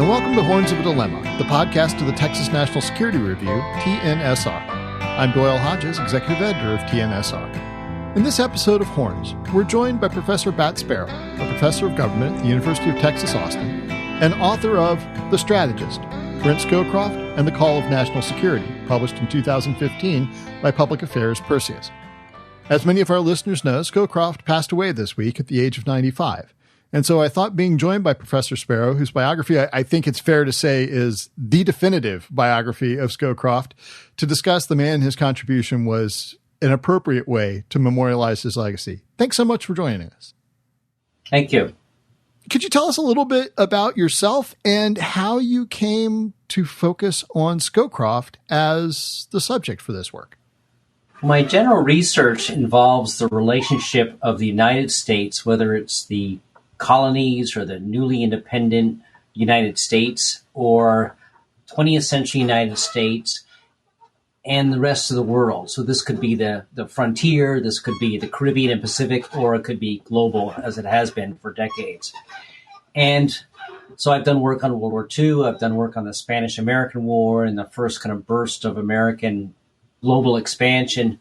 and welcome to Horns of a Dilemma, the podcast of the Texas National Security Review, TNSR. I'm Doyle Hodges, Executive Editor of TNSR. In this episode of Horns, we're joined by Professor Bat Sparrow, a professor of government at the University of Texas, Austin, and author of The Strategist, Brent Scowcroft and the Call of National Security, published in 2015 by Public Affairs Perseus. As many of our listeners know, Scowcroft passed away this week at the age of 95. And so I thought being joined by Professor Sparrow, whose biography I think it's fair to say is the definitive biography of Scowcroft, to discuss the man and his contribution was an appropriate way to memorialize his legacy. Thanks so much for joining us. Thank you. Could you tell us a little bit about yourself and how you came to focus on Scowcroft as the subject for this work? My general research involves the relationship of the United States, whether it's the colonies or the newly independent United States or 20th century United States and the rest of the world. So this could be the frontier, this could be the Caribbean and Pacific, or it could be global as it has been for decades. And so I've done work on World War II, I've done work on the Spanish-American War and the first kind of burst of American global expansion,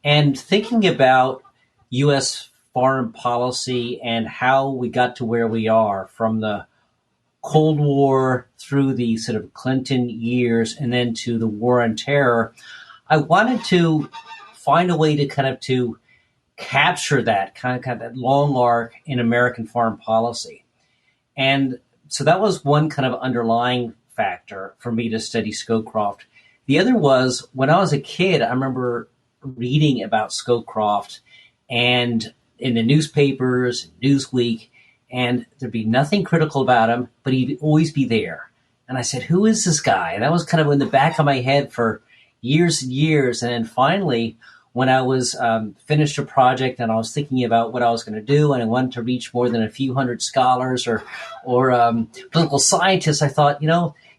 and thinking about U.S. foreign policy and how we got to where we are from the Cold War through the sort of Clinton years and then to the War on Terror. I wanted to find a way to kind of to capture that kind of that long arc in American foreign policy. And so that was one kind of underlying factor for me to study Scowcroft. The other was when I was a kid, I remember reading about Scowcroft and in the newspapers, Newsweek, and there'd be nothing critical about him, but he'd always be there. And I said, who is this guy? And that was kind of in the back of my head for years and years. And then finally, when I was finished a project and I was thinking about what I was going to do, and I wanted to reach more than a few hundred scholars or political scientists, I thought,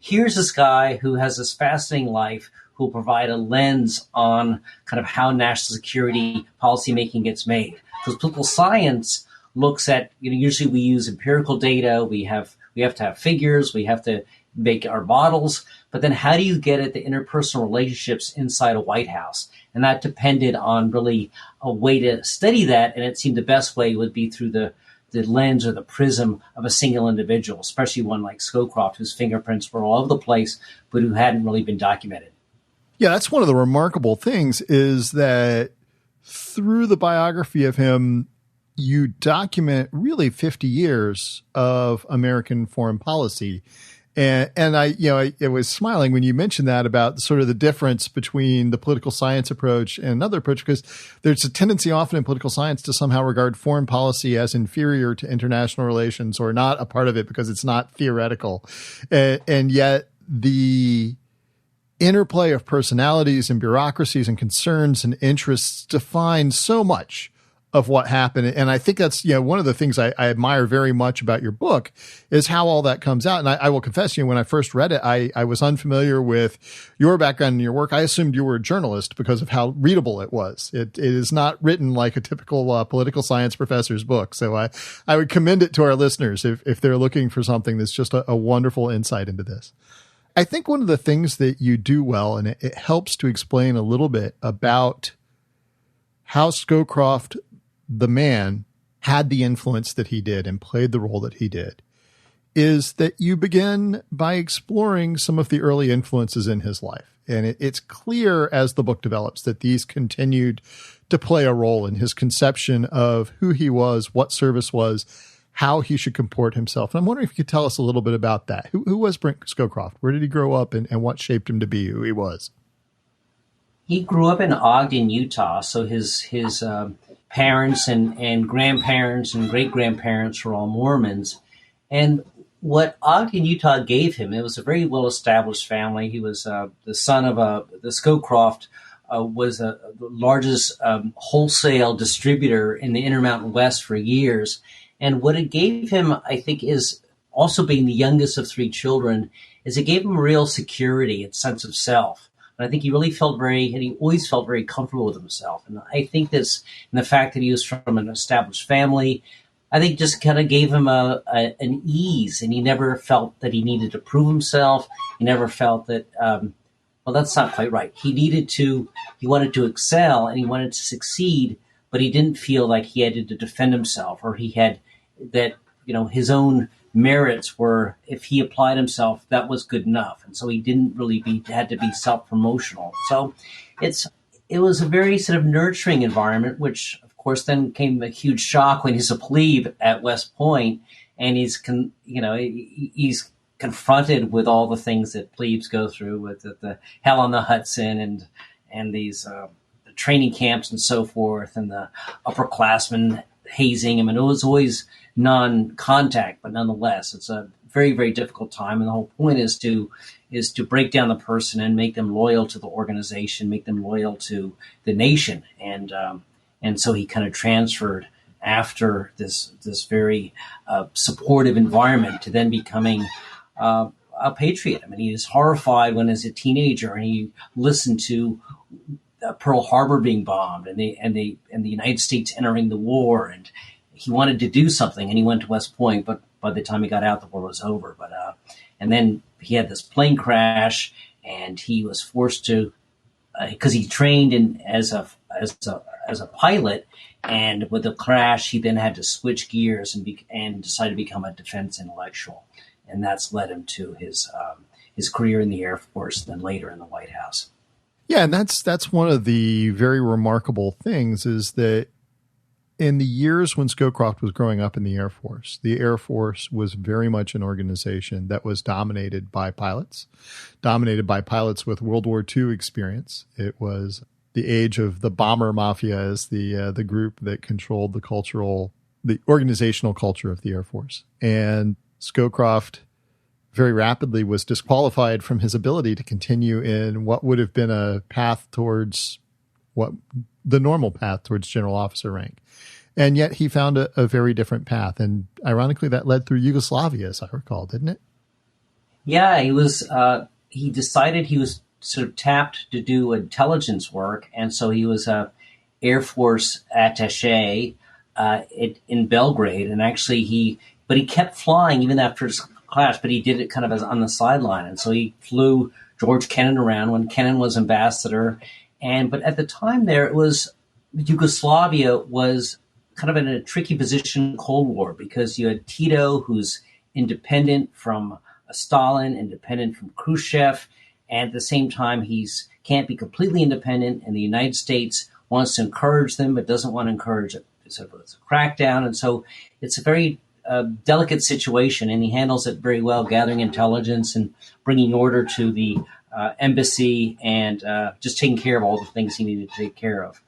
here's this guy who has this fascinating life, who will provide a lens on kind of how national security policymaking gets made. Because political science looks at, usually we use empirical data, we have to have figures, we have to make our models, but then how do you get at the interpersonal relationships inside a White House? And that depended on really a way to study that, and it seemed the best way would be through the lens or the prism of a single individual, especially one like Scowcroft, whose fingerprints were all over the place, but who hadn't really been documented. Yeah, that's one of the remarkable things is that through the biography of him, you document really 50 years of American foreign policy. And I was smiling when you mentioned that about sort of the difference between the political science approach and another approach, because there's a tendency often in political science to somehow regard foreign policy as inferior to international relations or not a part of it because it's not theoretical. And yet the interplay of personalities and bureaucracies and concerns and interests define so much of what happened. And I think that's, one of the things I admire very much about your book is how all that comes out. And I will confess, when I first read it, I was unfamiliar with your background and your work. I assumed you were a journalist because of how readable it was. It is not written like a typical political science professor's book. So I would commend it to our listeners if they're looking for something that's just a wonderful insight into this. I think one of the things that you do well, and it helps to explain a little bit about how Scowcroft, the man, had the influence that he did and played the role that he did, is that you begin by exploring some of the early influences in his life. And it's clear as the book develops that these continued to play a role in his conception of who he was, what service was, how he should comport himself. And I'm wondering if you could tell us a little bit about that. Who was Brent Scowcroft? Where did he grow up and what shaped him to be who he was? He grew up in Ogden, Utah. So his parents and grandparents and great-grandparents were all Mormons. And what Ogden, Utah gave him, it was a very well-established family. He was the son of the Scowcroft was the largest wholesale distributor in the Intermountain West for years. And what it gave him, I think, is also being the youngest of three children, is it gave him real security and sense of self. And I think he really he always felt very comfortable with himself. And I think this, and the fact that he was from an established family, I think just kind of gave him an ease, and he never felt that he needed to prove himself. He never felt that. Well, that's not quite right. He wanted to excel and he wanted to succeed, but he didn't feel like he had to defend himself, or he had that, his own merits were, if he applied himself, that was good enough. And so he didn't really had to be self-promotional. So it was a very sort of nurturing environment, which of course then came a huge shock when he's a plebe at West Point, and he's confronted with all the things that plebes go through, with the hell on the Hudson and these the training camps and so forth, and the upperclassmen hazing him. And it was always non-contact, but nonetheless, it's a very, very difficult time. And the whole point is to break down the person and make them loyal to the organization, make them loyal to the nation. And so he kind of transferred after this very supportive environment to then becoming a patriot. I mean, he was horrified when, as a teenager, and he listened to Pearl Harbor being bombed and the United States entering the war, and he wanted to do something, and he went to West Point, but by the time he got out, the war was over. But and then he had this plane crash, and he was forced to, because he trained as a pilot, and with the crash, he then had to switch gears and decided to become a defense intellectual. And that's led him to his career in the Air Force, and then later in the White House. Yeah, and that's one of the very remarkable things, is that in the years when Scowcroft was growing up in the Air Force was very much an organization that was dominated by pilots with World War II experience. It was the age of the bomber mafia as the group that controlled the organizational culture of the Air Force. And Scowcroft very rapidly was disqualified from his ability to continue in what would have been a path towards the normal path towards general officer rank. And yet he found a very different path. And ironically, that led through Yugoslavia, as I recall, didn't it? Yeah, he decided he was sort of tapped to do intelligence work. And so he was a Air Force attaché in Belgrade. And actually he kept flying even after his clash, but he did it kind of as on the sideline. And so he flew George Kennan around when Kennan was ambassador. But at the time there, Yugoslavia was kind of in a tricky position in the Cold War, because you had Tito, who's independent from Stalin, independent from Khrushchev, and at the same time can't be completely independent, and the United States wants to encourage them but doesn't want to encourage it. So it's a crackdown, and so it's a very delicate situation, and he handles it very well, gathering intelligence and bringing order to the embassy, and just taking care of all the things he needed to take care of.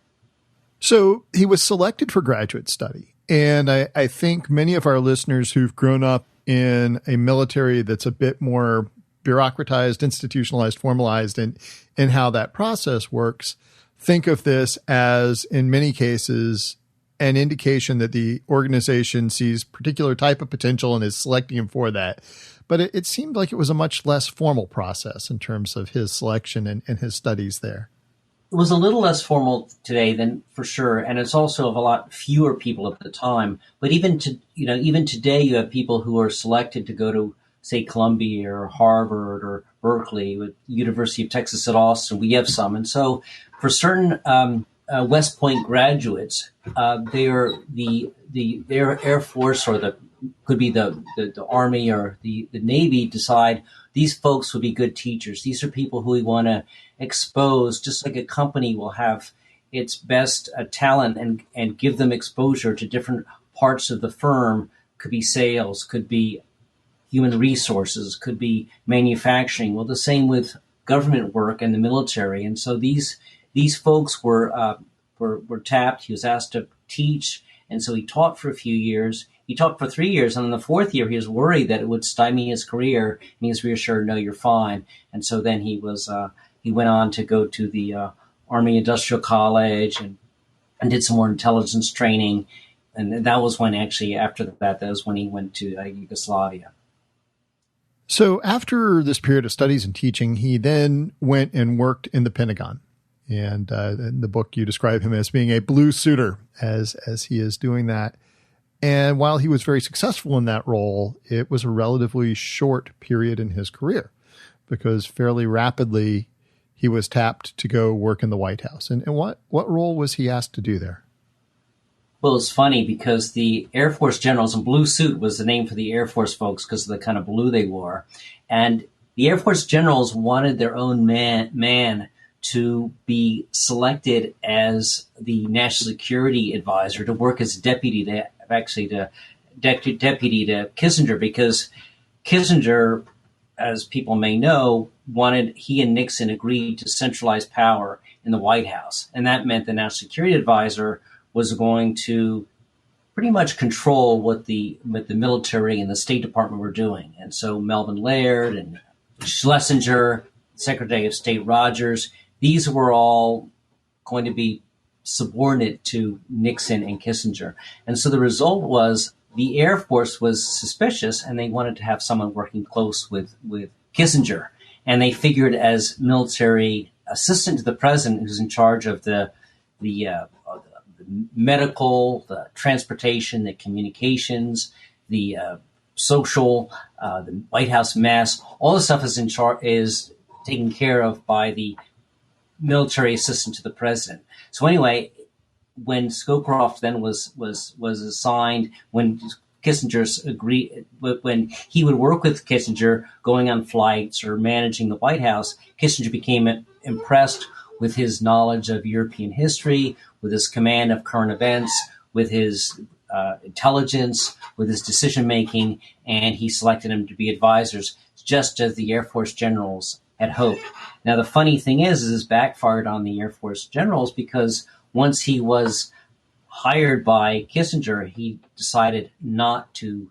So he was selected for graduate study. And I think many of our listeners who've grown up in a military that's a bit more bureaucratized, institutionalized, formalized in how that process works, think of this as, in many cases, an indication that the organization sees particular type of potential and is selecting him for that. But it seemed like it was a much less formal process in terms of his selection and his studies there. It was a little less formal today, than for sure, and it's also of a lot fewer people at the time. But even today, you have people who are selected to go to, say, Columbia or Harvard or Berkeley, with University of Texas at Austin. We have some, and so for certain West Point graduates, their Air Force or could be the Army or the Navy decide these folks would be good teachers. These are people who we want to expose, just like a company will have its best talent and give them exposure to different parts of the firm. Could be sales, could be human resources, could be manufacturing. Well, the same with government work and the military. And so these folks were tapped. He was asked to teach, and so he taught for a few years. He taught for 3 years, and in the fourth year, he was worried that it would stymie his career, and he was reassured, no, you're fine. And so then he went on to go to the Army Industrial College and did some more intelligence training. And that was when, actually, after that was when he went to Yugoslavia. So after this period of studies and teaching, he then went and worked in the Pentagon. And in the book, you describe him as being a blue suitor as he is doing that. And while he was very successful in that role, it was a relatively short period in his career because fairly rapidly he was tapped to go work in the White House. And what role was he asked to do there? Well, it's funny because the Air Force generals, and blue suit was the name for the Air Force folks because of the kind of blue they wore. And the Air Force generals wanted their own man to be selected as the national security advisor to work as deputy to Kissinger, because Kissinger, as people may know, he and Nixon agreed to centralize power in the White House. And that meant the national security advisor was going to pretty much control what the military and the State Department were doing. And so Melvin Laird and Schlesinger, Secretary of State Rogers, these were all going to be subordinate to Nixon and Kissinger. And so the result was the Air Force was suspicious, and they wanted to have someone working close with Kissinger. And they figured as military assistant to the president, who's in charge of the medical, the transportation, the communications, the social, the White House mess, all this stuff is taken care of by the military assistant to the president. So anyway, when Scowcroft then was assigned, when Kissinger's agreed, when he would work with Kissinger going on flights or managing the White House, Kissinger became impressed with his knowledge of European history, with his command of current events, with his intelligence, with his decision-making, and he selected him to be advisors, just as the Air Force generals had hoped. Now, the funny thing is this backfired on the Air Force generals because once he was hired by Kissinger, he decided not to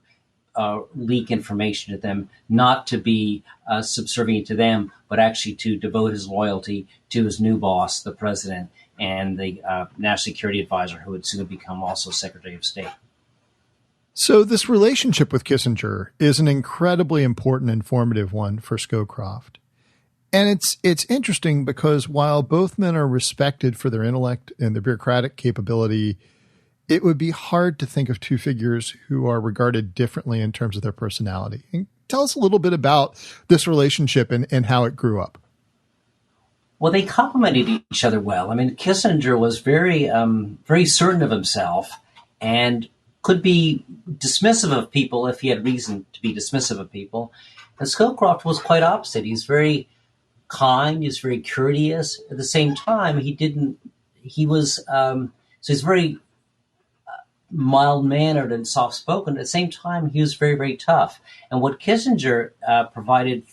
leak information to them, not to be subservient to them, but actually to devote his loyalty to his new boss, the president, and the national security advisor, who would soon become also Secretary of State. So this relationship with Kissinger is an incredibly important and formative one for Scowcroft. And it's interesting because while both men are respected for their intellect and their bureaucratic capability, it would be hard to think of two figures who are regarded differently in terms of their personality. And tell us a little bit about this relationship and how it grew up. Well, they complemented each other well. I mean, Kissinger was very, very certain of himself and could be dismissive of people if he had reason to be dismissive of people. And Scowcroft was quite opposite. He's very kind. He's very courteous. At the same time, he's very mild-mannered and soft-spoken. At the same time, he was very, very tough. And what Kissinger provided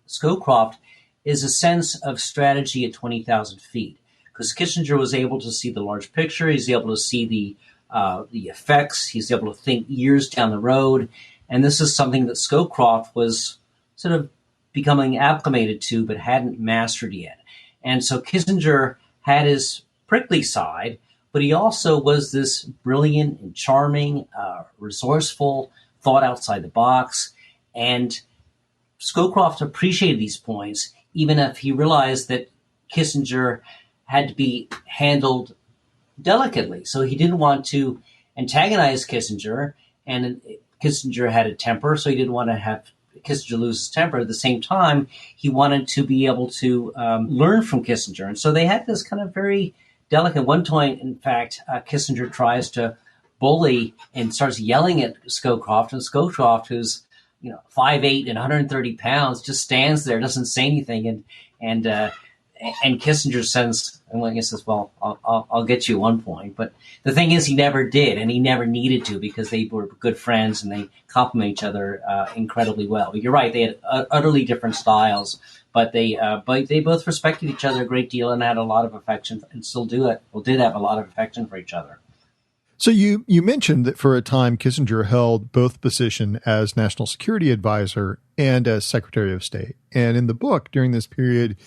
Scowcroft is a sense of strategy at 20,000 feet, because Kissinger was able to see the large picture. He's able to see the effects. He's able to think years down the road. And this is something that Scowcroft was sort of becoming acclimated to, but hadn't mastered yet. And so Kissinger had his prickly side, but he also was this brilliant and charming, resourceful, thought outside the box. And Scowcroft appreciated these points, even if he realized that Kissinger had to be handled delicately. So he didn't want to antagonize Kissinger, and Kissinger had a temper, so he didn't want to have Kissinger lose his temper. At the same time, he wanted to be able to learn from Kissinger. And so they had this kind of very delicate. At one point, in fact, Kissinger tries to bully and starts yelling at Scowcroft, and Scowcroft, who's 5'8" and 130 pounds, just stands there, doesn't say anything, and Kissinger says, "Well, I'll get you at one point." But the thing is, he never did, and he never needed to, because they were good friends and they complement each other incredibly well. But you're right; they had utterly different styles, but they both respected each other a great deal and had a lot of affection, and still do it. Well, did have a lot of affection for each other. So you mentioned that for a time Kissinger held both position as National Security Advisor and as Secretary of State. And in the book, during this period,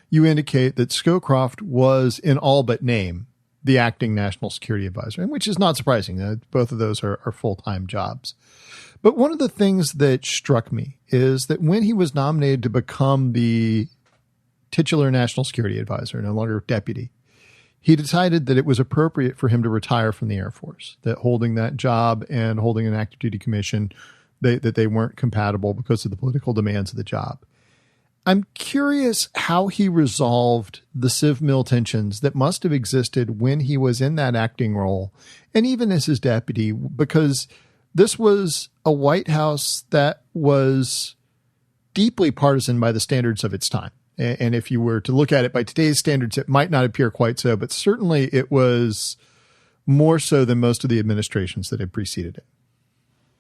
you indicate that Scowcroft was, in all but name, the acting National Security Advisor, which is not surprising. Both of those are full-time jobs. But one of the things that struck me is that when he was nominated to become the titular National Security Advisor, no longer deputy, he decided that it was appropriate for him to retire from the Air Force, that holding that job and holding an active duty commission, that they weren't compatible because of the political demands of the job. I'm curious how he resolved the civ-mil tensions that must have existed when he was in that acting role and even as his deputy, because this was a White House that was deeply partisan by the standards of its time. And if you were to look at it by today's standards, it might not appear quite so, but certainly it was more so than most of the administrations that had preceded it.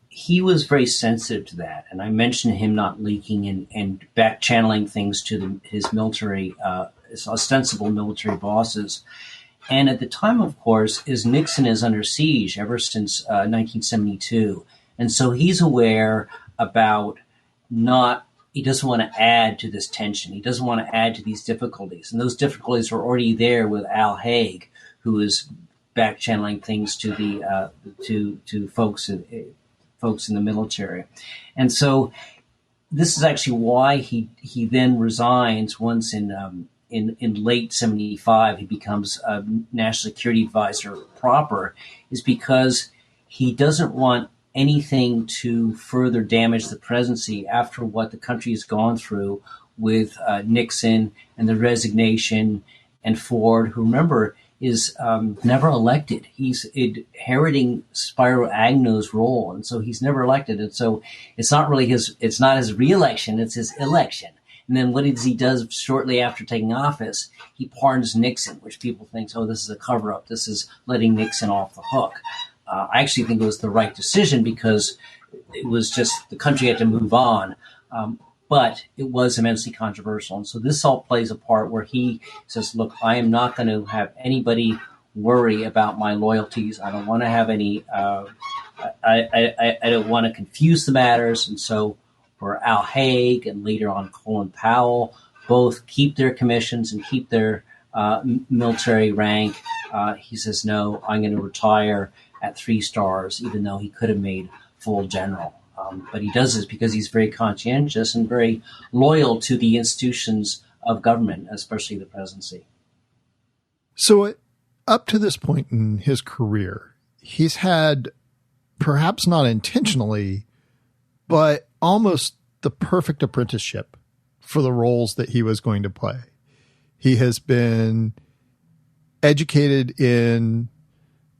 He was very sensitive to that. And I mentioned him not leaking and back channeling things to his military, his ostensible military bosses. And at the time, of course, Nixon is under siege ever since 1972. And so he's aware about he doesn't want to add to this tension. He doesn't want to add to these difficulties. And those difficulties are already there with Al Haig, who is back channeling things to the to folks in the military. And so this is actually why he then resigns once in late 75. He becomes a national security advisor proper, is because he doesn't want anything to further damage the presidency after what the country has gone through with Nixon and the resignation, and Ford, who, remember, is never elected. He's inheriting Spiro Agnew's role, and so he's never elected. And so it's not his re-election, it's his election. And then what he does shortly after taking office, he pardons Nixon, which people think, oh, this is a cover-up. This is letting Nixon off the hook. I actually think it was the right decision because it was just the country had to move on. But it was immensely controversial. And so this all plays a part where he says, look, I am not going to have anybody worry about my loyalties. I don't want to have any, I don't want to confuse the matters. And so for Al Haig and later on Colin Powell, both keep their commissions and keep their military rank. He says, no, I'm going to retire at 3 stars, even though he could have made full general. But he does this because he's very conscientious and very loyal to the institutions of government, especially the presidency. So up to this point in his career, he's had, perhaps not intentionally, but almost the perfect apprenticeship for the roles that he was going to play. He has been educated in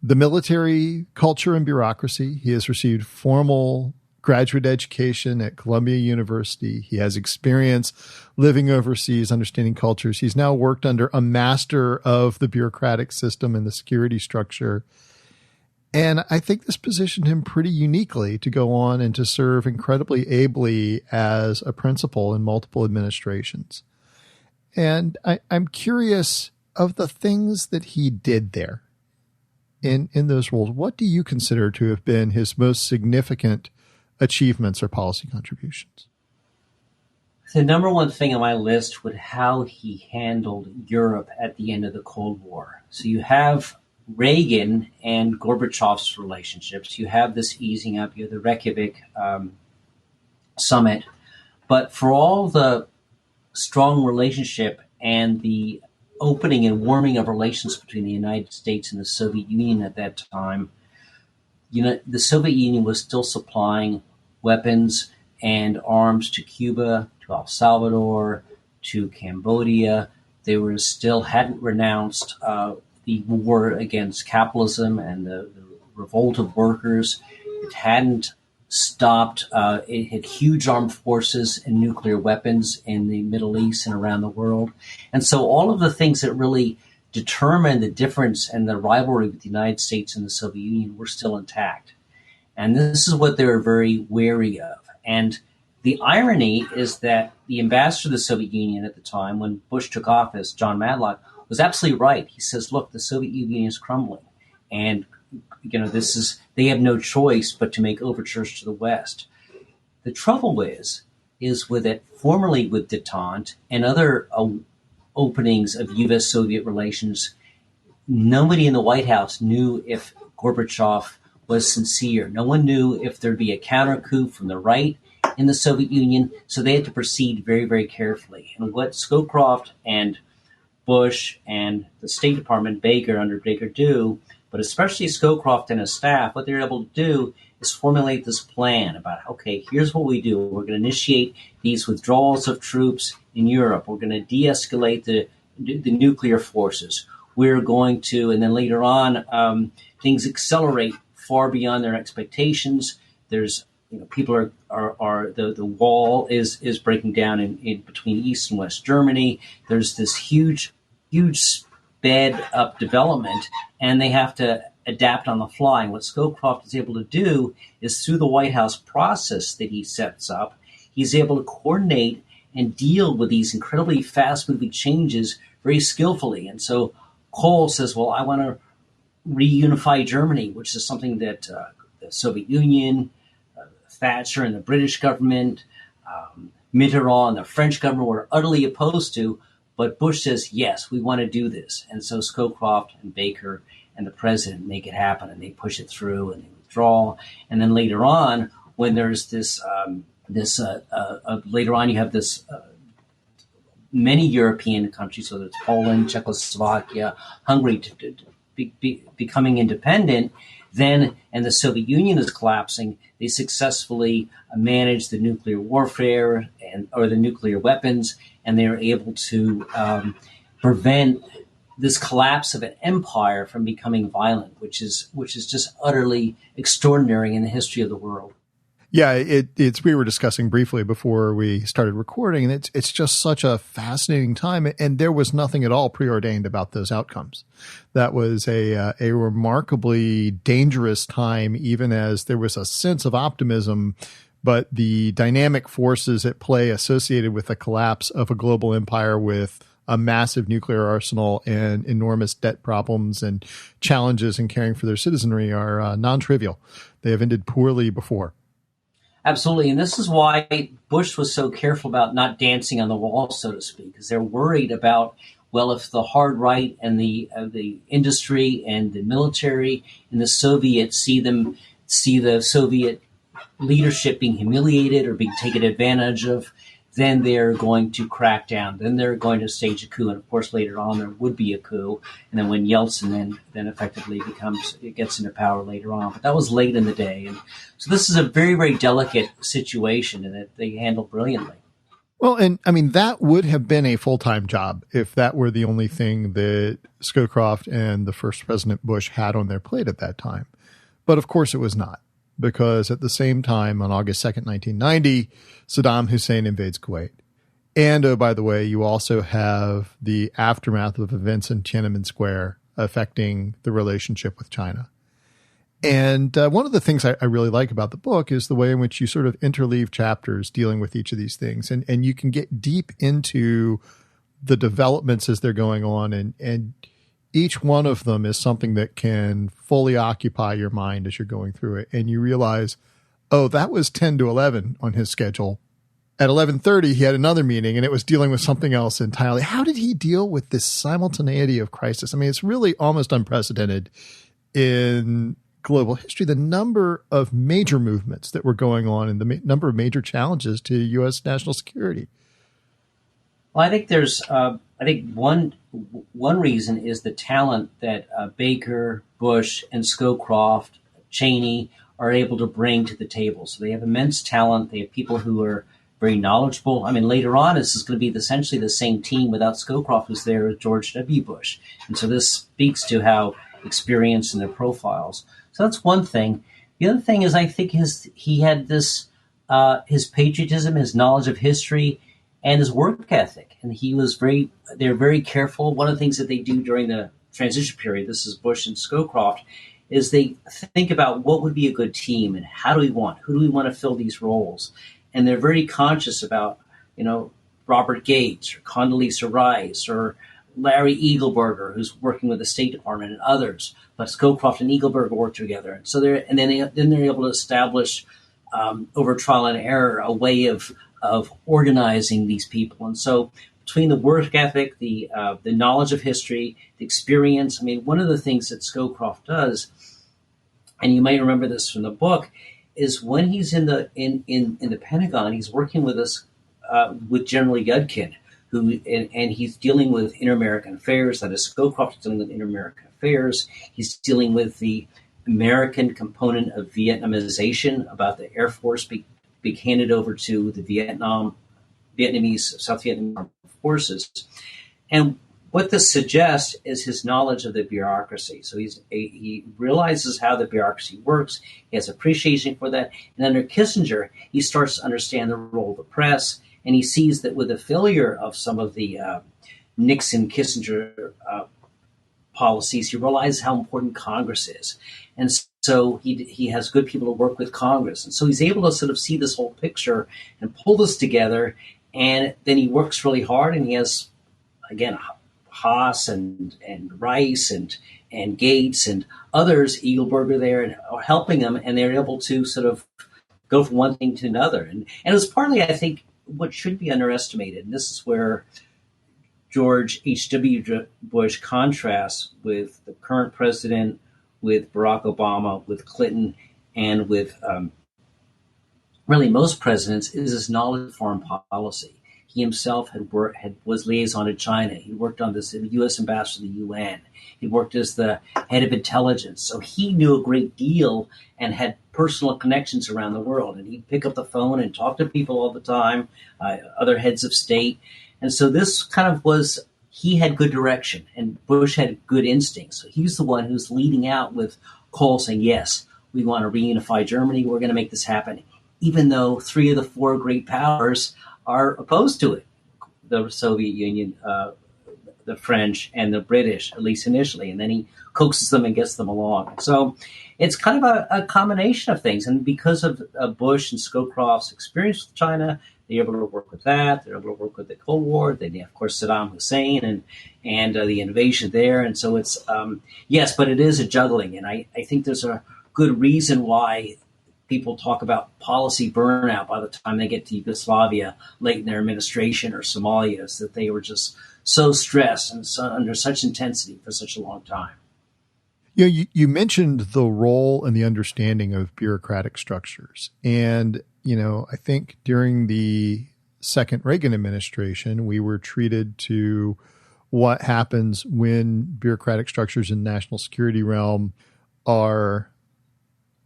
the military culture and bureaucracy. He has received formal graduate education at Columbia University. He has experience living overseas, understanding cultures. He's now worked under a master of the bureaucratic system and the security structure. And I think this positioned him pretty uniquely to go on and to serve incredibly ably as a principal in multiple administrations. And I'm curious, of the things that he did there in those roles, what do you consider to have been his most significant achievements or policy contributions? The number one thing on my list was how he handled Europe at the end of the Cold War. So you have Reagan and Gorbachev's relationships. You have this easing up. You have the Reykjavik summit. But for all the strong relationship and the opening and warming of relations between the United States and the Soviet Union at that time, the Soviet Union was still supplying weapons and arms to Cuba, to El Salvador, to Cambodia. They hadn't renounced the war against capitalism and the revolt of workers. It hadn't stopped. It had huge armed forces and nuclear weapons in the Middle East and around the world. And so all of the things that really determined the difference and the rivalry with the United States and the Soviet Union were still intact. And this is what they were very wary of. And the irony is that the ambassador to the Soviet Union at the time, when Bush took office, John Madlock, was absolutely right. He says, look, the Soviet Union is crumbling. And they have no choice but to make overtures to the West. The trouble is with it, formerly with détente and other openings of U.S.-Soviet relations, nobody in the White House knew if Gorbachev was sincere. No one knew if there'd be a counter coup from the right in the Soviet Union, so they had to proceed very, very carefully. And what Scowcroft and Bush and the State Department, Baker, under Baker do, but especially Scowcroft and his staff, what they're able to do is formulate this plan about, okay, here's what we do. We're going to initiate these withdrawals of troops in Europe. We're going to de-escalate the nuclear forces. We're going to, and then later on, things accelerate far beyond their expectations. There's, people are the wall is breaking down in between East and West Germany. There's this huge sped up development, and they have to adapt on the fly. And what Scowcroft is able to do is, through the White House process that he sets up, he's able to coordinate and deal with these incredibly fast-moving changes very skillfully. And so Kohl says, well, I want to reunify Germany, which is something that the Soviet Union, Thatcher and the British government, Mitterrand and the French government were utterly opposed to. But Bush says, yes, we want to do this. And so Scowcroft and Baker and the president make it happen, and they push it through and they withdraw. And then later on, when there's this, later on you have this, many European countries, whether it's Poland, Czechoslovakia, Hungary, becoming independent, then, and the Soviet Union is collapsing, they successfully manage the nuclear warfare or the nuclear weapons, and they're able to prevent this collapse of an empire from becoming violent, which is just utterly extraordinary in the history of the world. Yeah, it's we were discussing briefly before we started recording, and it's just such a fascinating time, and there was nothing at all preordained about those outcomes. That was a remarkably dangerous time, even as there was a sense of optimism, but the dynamic forces at play associated with the collapse of a global empire with a massive nuclear arsenal and enormous debt problems and challenges in caring for their citizenry are non-trivial. They have ended poorly before. Absolutely. And this is why Bush was so careful about not dancing on the wall, so to speak, because they're worried about, well, if the hard right and the industry and the military and the Soviets see the Soviet leadership being humiliated or being taken advantage of, then they're going to crack down. Then they're going to stage a coup. And of course, later on, there would be a coup. And then when Yeltsin then effectively gets into power later on. But that was late in the day. And so this is a very, very delicate situation, and that they handled brilliantly. Well, and I mean, that would have been a full-time job if that were the only thing that Scowcroft and the first President Bush had on their plate at that time. But of course it was not, because at the same time, on August 2nd, 1990, Saddam Hussein invades Kuwait. And, oh, by the way, you also have the aftermath of events in Tiananmen Square affecting the relationship with China. And one of the things I really like about the book is the way in which you sort of interleave chapters dealing with each of these things. And you can get deep into the developments as they're going on. And each one of them is something that can fully occupy your mind as you're going through it. And you realize, oh, that was 10 to 11 on his schedule. At 11:30, he had another meeting, and it was dealing with something else entirely. How did he deal with this simultaneity of crisis? I mean, it's really almost unprecedented in global history, the number of major movements that were going on and the number of major challenges to U.S. national security. Well, I think there's, one reason is the talent that Baker, Bush, and Scowcroft, Cheney are able to bring to the table. So they have immense talent. They have people who are very knowledgeable. I mean, later on, this is going to be essentially the same team without Scowcroft who's there as George W. Bush. And so this speaks to how experienced in their profiles. So that's one thing. The other thing is, I think he had this, his patriotism, his knowledge of history, and his work ethic. And they're very careful. One of the things that they do during the transition period, this is Bush and Scowcroft, is they think about what would be a good team and who do we want to fill these roles. And they're very conscious about, Robert Gates or Condoleezza Rice or Larry Eagleburger, who's working with the State Department, and others. But Scowcroft and Eagleburger work together. And so then they're able to establish over trial and error a way of organizing these people. And so between the work ethic, the knowledge of history, the experience, I mean, one of the things that Scowcroft does, and you might remember this from the book, is when he's in the Pentagon, he's working with General Yudkin, and he's dealing with inter-American affairs. That is, Scowcroft is dealing with inter-American affairs. He's dealing with the American component of Vietnamization, about the Air Force being handed over to the Vietnamese, South Vietnamese forces. And what this suggests is his knowledge of the bureaucracy. So he realizes how the bureaucracy works. He has appreciation for that. And under Kissinger, he starts to understand the role of the press. And he sees that with the failure of some of the Nixon-Kissinger policies, he realizes how important Congress is. And so he has good people to work with Congress. And so he's able to sort of see this whole picture and pull this together. And then he works really hard, and he has, again, Haas and Rice and Gates and others, Eagleburger there, and are helping them, and they're able to sort of go from one thing to another. And it was partly, I think, what should be underestimated. And this is where George H.W. Bush contrasts with the current president, with Barack Obama, with Clinton, and with really most presidents, is his knowledge of foreign policy. He himself was liaison to China. He worked on this U.S. ambassador to the UN. He worked as the head of intelligence. So he knew a great deal and had personal connections around the world. And he'd pick up the phone and talk to people all the time, other heads of state. And so this kind of was, he had good direction, and Bush had good instincts. So he's the one who's leading out with Kohl saying, yes, we want to reunify Germany. We're going to make this happen, even though 3 of the 4 great powers are opposed to it: the Soviet Union, the French, and the British, at least initially. And then he coaxes them and gets them along. So it's kind of a combination of things. And because of Bush and Scowcroft's experience with China, they're able to work with that. They're able to work with the Cold War. They have, of course, Saddam Hussein and the invasion there. And so it's, yes, but it is a juggling. And I think there's a good reason why people talk about policy burnout by the time they get to Yugoslavia late in their administration, or Somalia, is that they were just so stressed and under such intensity for such a long time. You mentioned the role and the understanding of bureaucratic structures. And, I think during the second Reagan administration, we were treated to what happens when bureaucratic structures in the national security realm are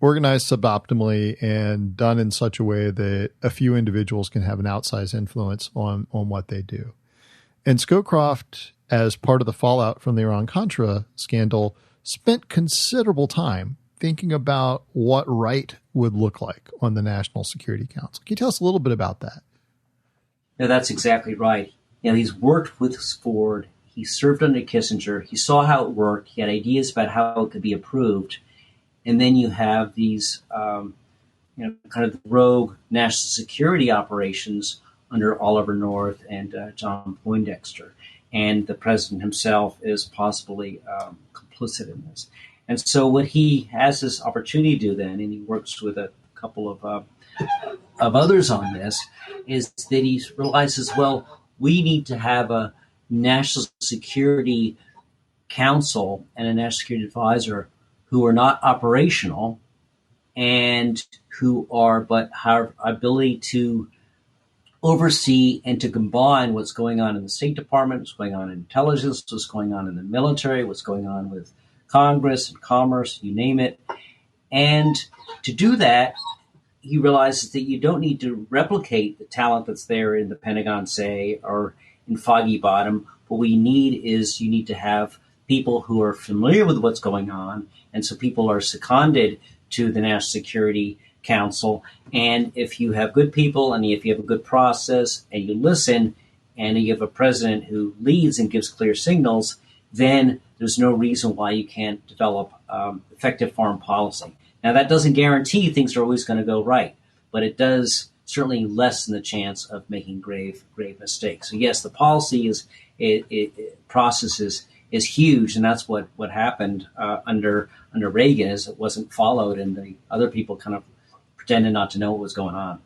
organized suboptimally and done in such a way that a few individuals can have an outsized influence on what they do. And Scowcroft, as part of the fallout from the Iran-Contra scandal, spent considerable time thinking about what right would look like on the National Security Council. Can you tell us a little bit about that? No, that's exactly right. He's worked with Ford. He served under Kissinger. He saw how it worked. He had ideas about how it could be approved. And then you have these, kind of rogue national security operations under Oliver North and John Poindexter. And the president himself is possibly complicit in this. And so what he has this opportunity to do then, and he works with a couple of others on this, is that he realizes, well, we need to have a national security council and a national security advisor who are not operational and who are, but have ability to oversee and to combine what's going on in the State Department, what's going on in intelligence, what's going on in the military, what's going on with Congress and commerce, you name it. And to do that, he realizes that you don't need to replicate the talent that's there in the Pentagon, say, or in Foggy Bottom. What we need is you need to have people who are familiar with what's going on. And so people are seconded to the National Security Council. And if you have good people and if you have a good process and you listen and you have a president who leads and gives clear signals, then there's no reason why you can't develop effective foreign policy. Now, that doesn't guarantee things are always going to go right, but it does certainly lessen the chance of making grave mistakes. So yes, the policy process is huge, and that's what happened under Reagan, is it wasn't followed, and the other people kind of pretended not to know what was going on.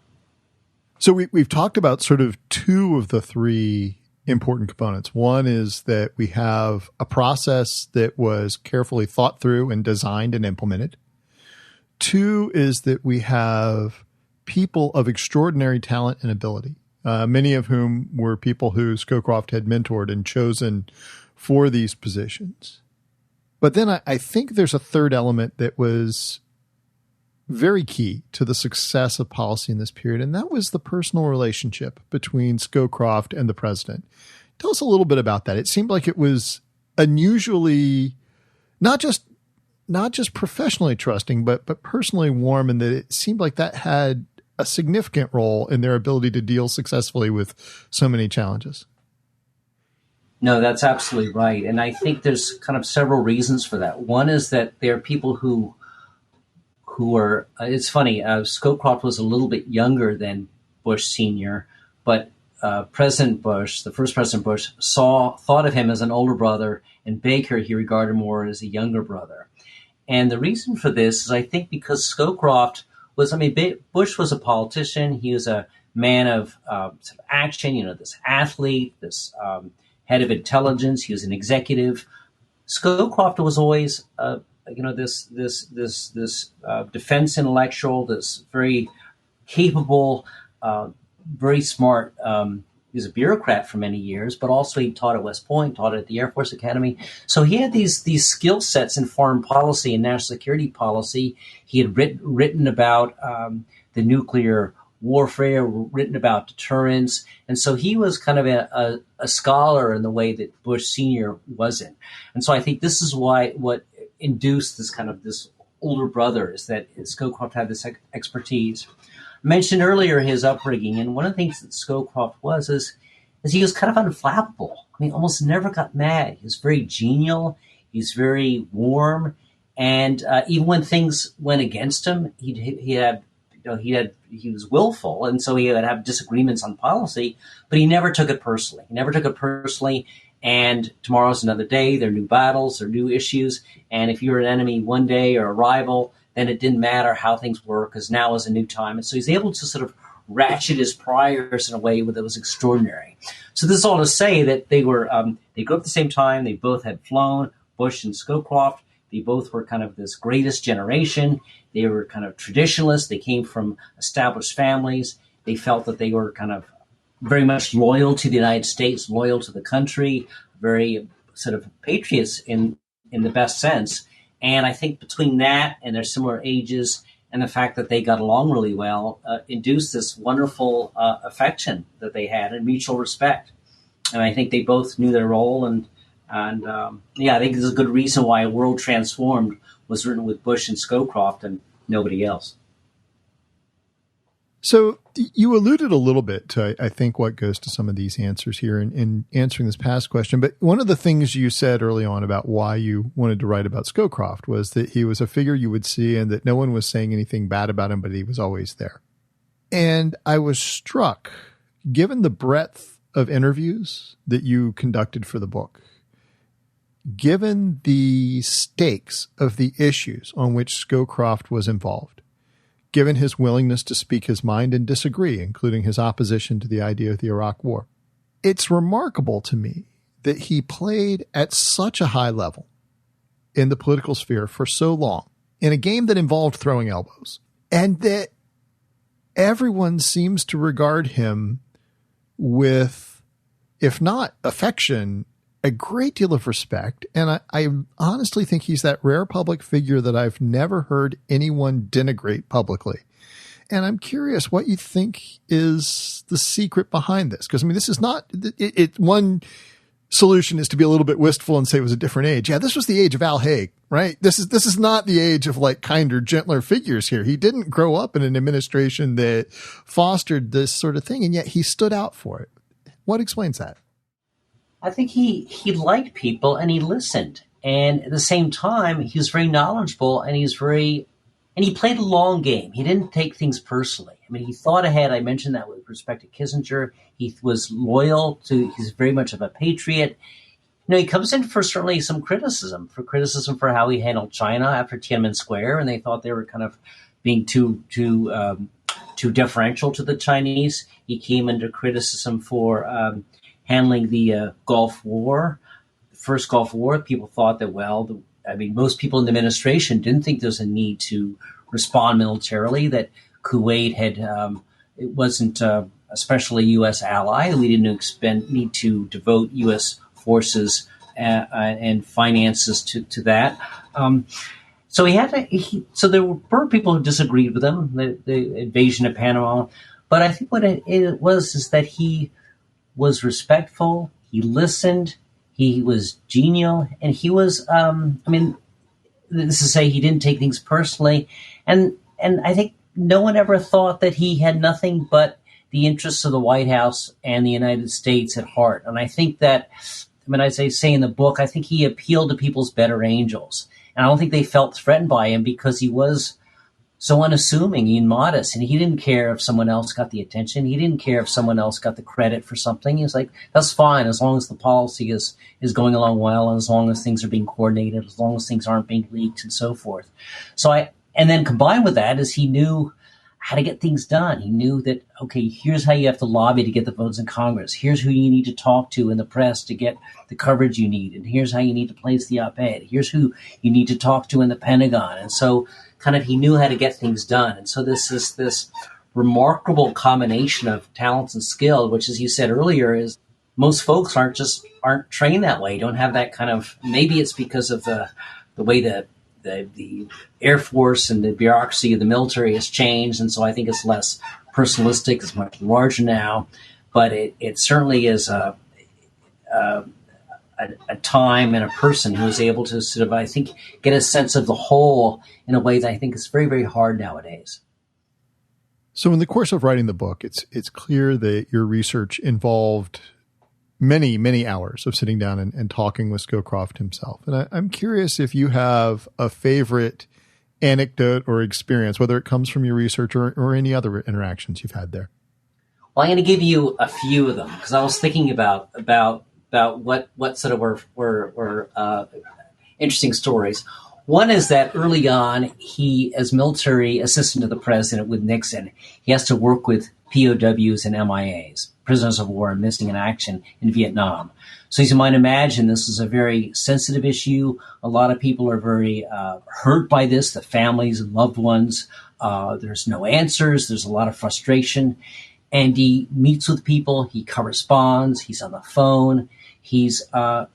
So we've talked about sort of 2 of the 3 important components. One is that we have a process that was carefully thought through and designed and implemented. 2 is that we have people of extraordinary talent and ability. many of whom were people who Scowcroft had mentored and chosen for these positions. But then I think there's a third element that was very key to the success of policy in this period, and that was the personal relationship between Scowcroft and the president. Tell us a little bit about that. It seemed like it was unusually not just professionally trusting, but personally warm, and that it seemed like that had a significant role in their ability to deal successfully with so many challenges. No, that's absolutely right. And I think there's kind of several reasons for that. One is that there are people who are, it's funny, Scowcroft was a little bit younger than Bush Sr., but President Bush, the first President Bush, thought of him as an older brother, and Baker he regarded more as a younger brother. And the reason for this is, I think, because Scowcroft was, Bush was a politician. He was a man of sort of action, this athlete, this head of intelligence. He was an executive. Scowcroft was always, this defense intellectual, this very capable, very smart. He was a bureaucrat for many years, but also he taught at West Point, taught at the Air Force Academy. So he had these skill sets in foreign policy and national security policy. He had written about the nuclear warfare, written about deterrence. And so he was kind of a scholar in the way that Bush Sr. wasn't. And so I think this is what induced this older brother, is that Scowcroft had this expertise. I mentioned earlier his upbringing, and one of the things that Scowcroft was is he was kind of unflappable. Almost never got mad. He was very genial. He's very warm, and even when things went against him, he was willful, and so he would have disagreements on policy, but he never took it personally. And tomorrow's another day. There are new battles, there are new issues, and if you're an enemy one day or a rival, then it didn't matter how things were, because now is a new time. And so he's able to sort of ratchet his priors in a way that was extraordinary. So this is all to say that they grew up at the same time. They both had flown, Bush and Scowcroft. They both were kind of this greatest generation. They were kind of traditionalists. They came from established families. They felt that they were kind of very much loyal to the United States, loyal to the country, very sort of patriots in the best sense. And I think between that and their similar ages and the fact that they got along really well, induced this wonderful affection that they had and mutual respect. And I think they both knew their role. And I think there's a good reason why A World Transformed was written with Bush and Scowcroft and nobody else. So you alluded a little bit to, I think, what goes to some of these answers here in answering this past question. But one of the things you said early on about why you wanted to write about Scowcroft was that he was a figure you would see and that no one was saying anything bad about him, but he was always there. And I was struck, given the breadth of interviews that you conducted for the book, given the stakes of the issues on which Scowcroft was involved, given his willingness to speak his mind and disagree, including his opposition to the idea of the Iraq War. It's remarkable to me that he played at such a high level in the political sphere for so long in a game that involved throwing elbows, and that everyone seems to regard him with, if not affection, a great deal of respect. And I honestly think he's that rare public figure that I've never heard anyone denigrate publicly. And I'm curious what you think is the secret behind this. Because, this is not one solution is to be a little bit wistful and say it was a different age. Yeah, this was the age of Al Haig, right? This is not the age of like kinder, gentler figures here. He didn't grow up in an administration that fostered this sort of thing, and yet he stood out for it. What explains that? I think he liked people and he listened. And at the same time, he was very knowledgeable and he played a long game. He didn't take things personally. He thought ahead. I mentioned that with respect to Kissinger. He was loyal he's very much of a patriot. He comes in for certainly some criticism for how he handled China after Tiananmen Square. And they thought they were kind of being too deferential to the Chinese. He came under criticism for handling the Gulf War, the first Gulf War. People thought that, most people in the administration didn't think there was a need to respond militarily, that Kuwait had, it wasn't especially a U.S. ally. We didn't need to devote U.S. forces and finances to that. So he had to. So there were people who disagreed with him, the invasion of Panama. But I think what it was is that he was respectful. He listened. He was genial, and he was. This is to say he didn't take things personally, and I think no one ever thought that he had nothing but the interests of the White House and the United States at heart. And I think that, as I say in the book, I think he appealed to people's better angels. And I don't think they felt threatened by him because he was so unassuming and modest. And he didn't care if someone else got the attention. He didn't care if someone else got the credit for something. He was like, that's fine as long as the policy is going along well, and as long as things are being coordinated, as long as things aren't being leaked and so forth. And then combined with that is he knew how to get things done. He knew that, okay, here's how you have to lobby to get the votes in Congress. Here's who you need to talk to in the press to get the coverage you need. And here's how you need to place the op-ed. Here's who you need to talk to in the Pentagon. And so kind of he knew how to get things done. And so this is this remarkable combination of talents and skill, which, as you said earlier, is most folks aren't trained that way. Don't have that kind of, maybe it's because of the way that the Air Force and the bureaucracy of the military has changed, and so I think it's less personalistic. It's much larger now, but it certainly is a time and a person who is able to sort of, I think, get a sense of the whole in a way that I think is very, very hard nowadays. So in the course of writing the book, it's clear that your research involved many, many hours of sitting down and talking with Scowcroft himself. And I'm curious if you have a favorite anecdote or experience, whether it comes from your research or any other interactions you've had there. Well, I'm going to give you a few of them because I was thinking about what sort of were interesting stories. One is that early on, he, as military assistant to the president with Nixon, he has to work with POWs and MIAs, prisoners of war and missing in action in Vietnam. So as you might imagine, this is a very sensitive issue. A lot of people are very hurt by this, the families and loved ones. There's no answers. There's a lot of frustration. And he meets with people. He corresponds. He's on the phone. He's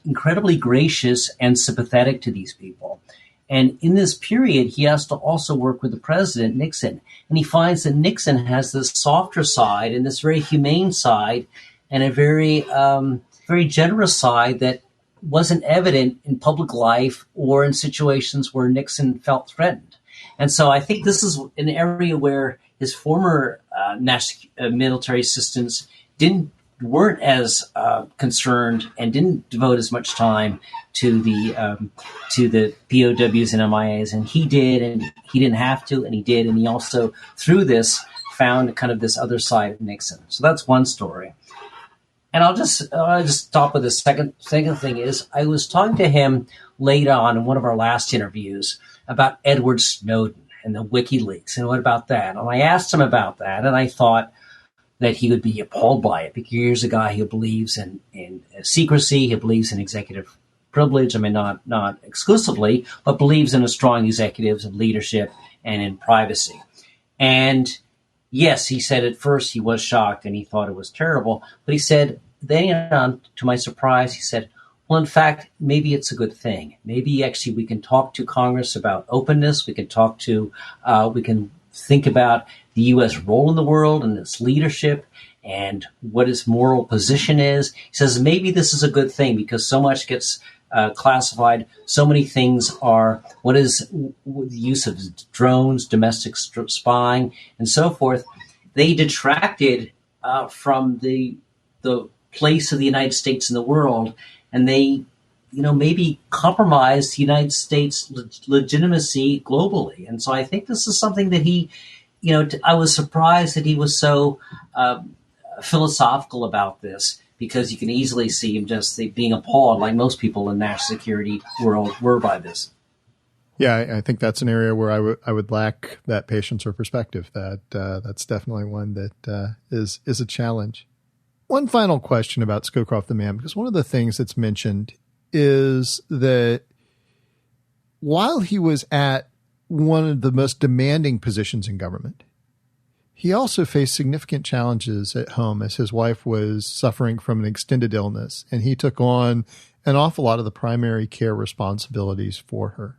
incredibly gracious and sympathetic to these people. And in this period, he has to also work with the president, Nixon. And he finds that Nixon has this softer side and this very humane side and a very, very generous side that wasn't evident in public life or in situations where Nixon felt threatened. And so I think this is an area where his former military assistants weren't as concerned and didn't devote as much time to the POWs and MIAs, and he did, and he didn't have to, and he did, and he also through this found kind of this other side of Nixon. So that's one story. And I'll just stop with the second thing is I was talking to him later on in one of our last interviews about Edward Snowden and the WikiLeaks and what about that, and I asked him about that, and I thought that he would be appalled by it because here's a guy who believes in secrecy, he believes in executive privilege. I mean, not exclusively, but believes in a strong executives and leadership and in privacy. And yes, he said at first he was shocked and he thought it was terrible, but he said, then to my surprise, he said, well, in fact, maybe it's a good thing. Maybe actually we can talk to Congress about openness. We can we can think about the U.S. role in the world and its leadership and what its moral position is. He says, maybe this is a good thing because so much gets classified. So many things are, what is the use of drones, domestic spying, and so forth. They detracted from the place of the United States in the world, and they, maybe compromised the United States legitimacy globally. And so I think this is something that he, I was surprised that he was so philosophical about this, because you can easily see him just being appalled, like most people in the national security world were by this. Yeah, I think that's an area where I would lack that patience or perspective. That's definitely one that is a challenge. One final question about Scowcroft the man, because one of the things that's mentioned is that while he was at one of the most demanding positions in government, he also faced significant challenges at home as his wife was suffering from an extended illness, and he took on an awful lot of the primary care responsibilities for her.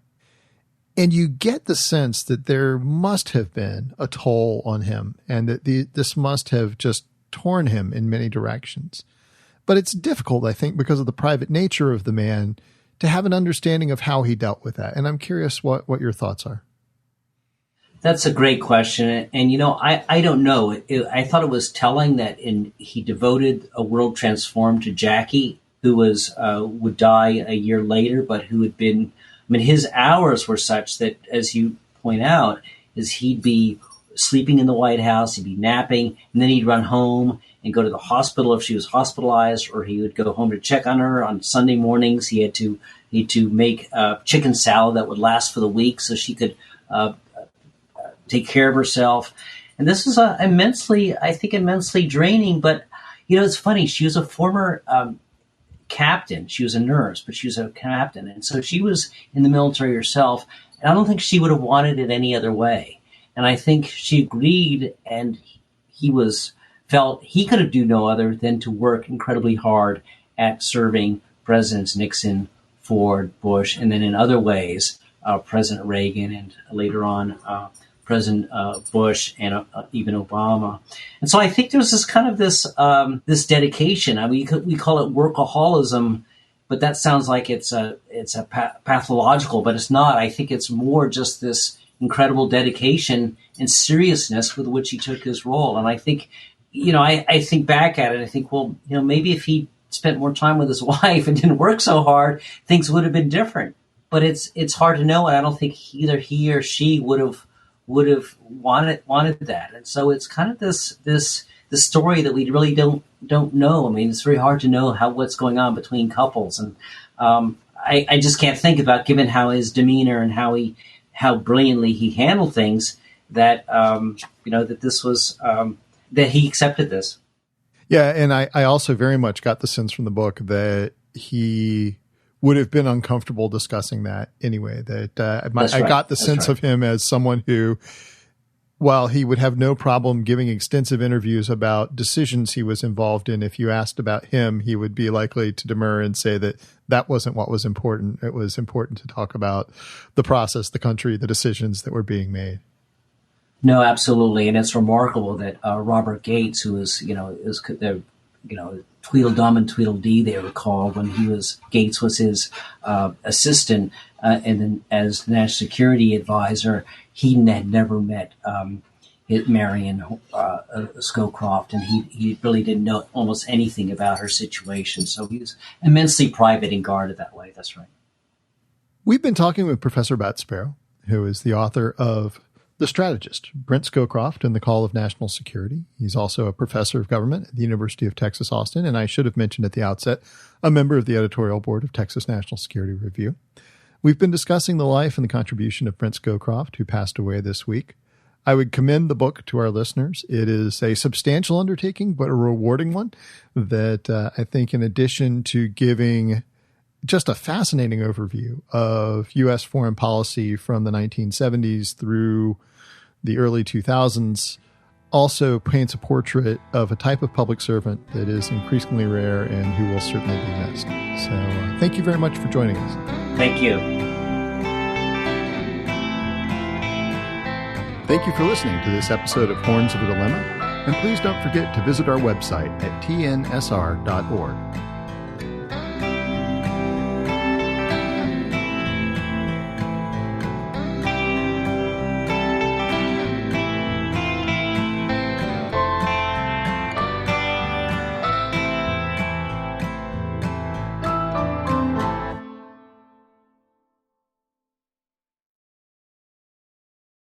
And you get the sense that there must have been a toll on him, and that this must have just torn him in many directions. But it's difficult, I think, because of the private nature of the man, to have an understanding of how he dealt with that. And I'm curious what your thoughts are. That's a great question. And, I don't know. I thought it was telling that he devoted A World Transformed to Jackie, who would die a year later, but who had been, his hours were such that, as you point out, is he'd be sleeping in the White House, he'd be napping, and then he'd run home and go to the hospital if she was hospitalized, or he would go home to check on her. On Sunday mornings, he had to make chicken salad that would last for the week so she could take care of herself. And this is immensely draining. But, it's funny. She was a former captain. She was a nurse, but she was a captain. And so she was in the military herself. And I don't think she would have wanted it any other way. And I think she agreed, and he felt he could have do no other than to work incredibly hard at serving Presidents Nixon, Ford, Bush, and then in other ways, President Reagan, and later on President Bush, and even Obama. And so I think there's this kind of this dedication. We call it workaholism, but that sounds like it's a pathological, but it's not. I think it's more just this incredible dedication and seriousness with which he took his role. And I think, I think back at it, I think, well, maybe if he spent more time with his wife and didn't work so hard, things would have been different. But it's hard to know. And I don't think either he or she would have wanted that. And so it's kind of this story that we really don't know. It's very hard to know what's going on between couples. And I just can't think about, given how his demeanor and how brilliantly he handled things, that that this was that he accepted this. Yeah, and I also very much got the sense from the book that he would have been uncomfortable discussing that anyway. I got the sense of him as someone who, while he would have no problem giving extensive interviews about decisions he was involved in, if you asked about him, he would be likely to demur and say that wasn't what was important. It was important to talk about the process, the country, the decisions that were being made. No, absolutely. And it's remarkable that Robert Gates, who is Tweedledum and Tweedledee, they were called, when Gates was his assistant, and then as national security advisor, he had never met Marion Scowcroft, and he really didn't know almost anything about her situation. So he was immensely private and guarded that way. That's right. We've been talking with Professor Bat Sparrow, who is the author of The Strategist, Brent Scowcroft and the Call of National Security. He's also a professor of government at the University of Texas, Austin, and I should have mentioned at the outset, a member of the editorial board of Texas National Security Review. We've been discussing the life and the contribution of Brent Scowcroft, who passed away this week. I would commend the book to our listeners. It is a substantial undertaking, but a rewarding one that I think, in addition to giving just a fascinating overview of U.S. foreign policy from the 1970s through the early 2000s, also paints a portrait of a type of public servant that is increasingly rare and who will certainly be missed. So thank you very much for joining us. Thank you. Thank you for listening to this episode of Horns of a Dilemma. And please don't forget to visit our website at tnsr.org.